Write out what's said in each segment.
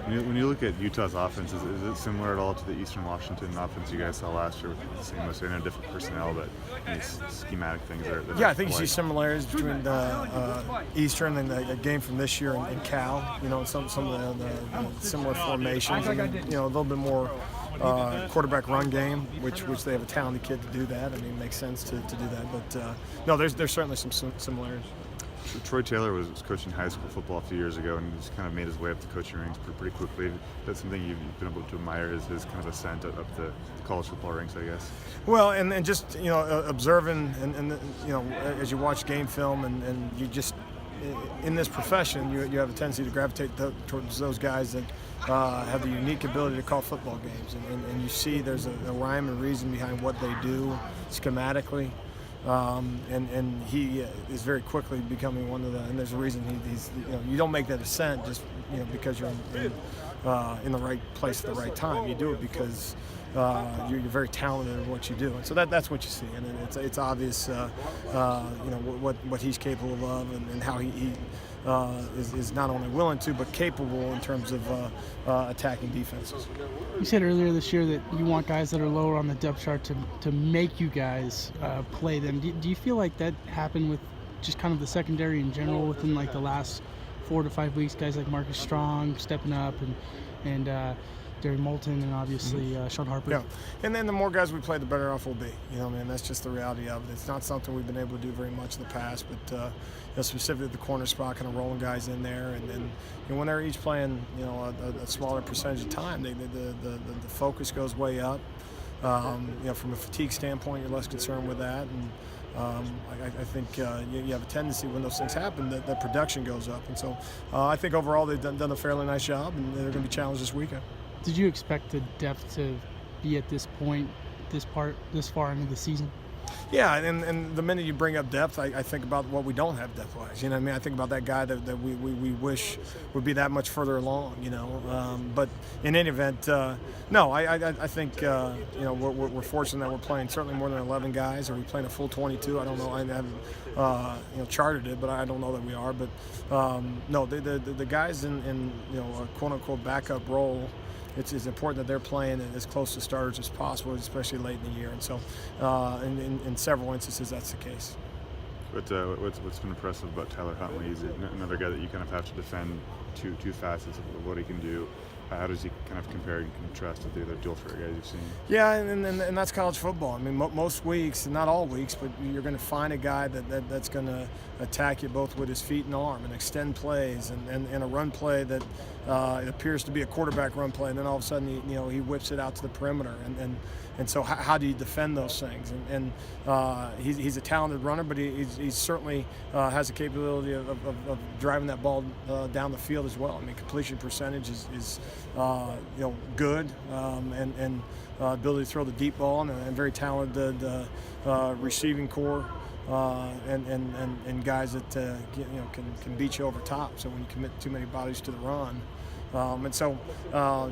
When you look at Utah's offense, is it similar at all to the Eastern Washington offense you guys saw last year with the same, let's say, different personnel, but these schematic things are? Yeah, I think you see similarities between the Eastern and the game from this year in Cal. Some of the similar formations, and a little bit more quarterback run game, which they have a talented kid to do that. I mean, it makes sense to do that. But no, there's certainly some similarities. Troy Taylor was coaching high school football a few years ago and just kind of made his way up the coaching ranks pretty quickly. That's something you've been able to admire, his kind of ascent up the college football ranks, I guess. Well, and just observing and as you watch game film and you just in this profession you have a tendency to gravitate towards those guys that have the unique ability to call football games, and you see there's a rhyme and reason behind what they do schematically. And he is very quickly becoming one of the. And there's a reason he's. You don't make that ascent just because you're in the right place at the right time. You do it because you're very talented at what you do, and so that's what you see. And it's obvious, what he's capable of, and how he is not only willing to but capable in terms of attacking defenses. You said earlier this year that you want guys that are lower on the depth chart to make you guys play them. Do you feel like that happened with just kind of the secondary in general within like the last 4 to 5 weeks? Guys like Marcus Strong stepping up and Derry Moulton and obviously Sean Harper. Yeah, and then the more guys we play, the better off we'll be. That's just the reality of it. It's not something we've been able to do very much in the past, but specifically the corner spot, kind of rolling guys in there, and when they're each playing, a smaller percentage of time, the focus goes way up. From a fatigue standpoint, you're less concerned with that, and I think you have a tendency when those things happen that production goes up, and so I think overall they've done a fairly nice job, and they're going to be challenged this weekend. Did you expect the depth to be at this point, this far into the season? Yeah, and the minute you bring up depth, I think about what we don't have depth-wise. I think about that guy that we wish would be that much further along. But in any event, no, I think we're fortunate that we're playing certainly more than 11 guys. Are we playing a full 22? I don't know. I haven't charted it, but I don't know that we are. But no, the guys in a quote-unquote backup role. It's important that they're playing as close to starters as possible, especially late in the year. And so, in several instances, that's the case. What's been impressive about Tyler Huntley is another guy that you kind of have to defend two facets of what he can do. How does he kind of compare and contrast with the other dual threat guys you've seen? Yeah, and that's college football. I mean, most weeks, not all weeks, but you're going to find a guy that's going to attack you both with his feet and arm and extend plays and a run play that it appears to be a quarterback run play, and then all of a sudden he whips it out to the perimeter. And so how do you defend those things? And he's a talented runner, but he certainly has the capability of driving that ball down the field as well. I mean, completion percentage is good, and ability to throw the deep ball, and very talented receiving core, and guys that can beat you over top. So when you commit too many bodies to the run. And so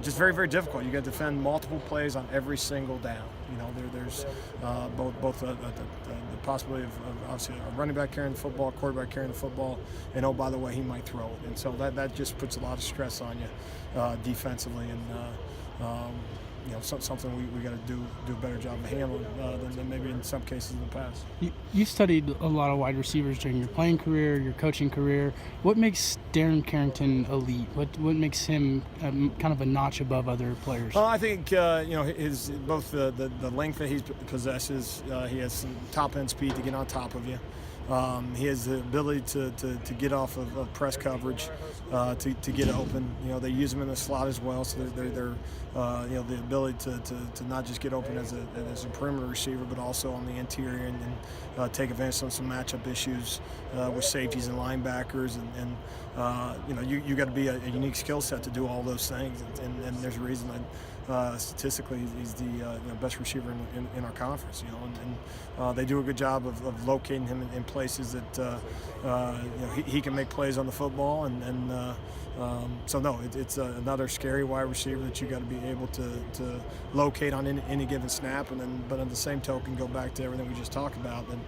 just very, very difficult. You got to defend multiple plays on every single down. There's both the possibility of obviously a running back carrying the football, a quarterback carrying the football, and oh, by the way, he might throw it. And so that just puts a lot of stress on you defensively, and something we got to do a better job of handling than maybe in some cases in the past. You studied a lot of wide receivers during your playing career, your coaching career. What makes Darren Carrington elite? What makes him kind of a notch above other players? I think his both the length that he possesses. He has some top end speed to get on top of you. He has the ability to get off of press coverage, to get open. They use him in the slot as well, so they're the ability to not just get open as a perimeter receiver, but also on the interior and take advantage of some matchup issues with safeties and linebackers. And you got to be a unique skill set to do all those things. And there's a reason that statistically he's the best receiver in our conference. And they do a good job of locating him in places that he can make plays on the football, so no, it's another scary wide receiver that you got to be able to locate on any given snap, but on the same token go back to everything we just talked about. And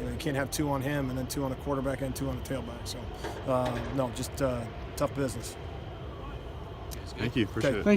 you can't have two on him and then two on the quarterback and two on the tailback. So no, just tough business. Thank you. Appreciate it. Thanks.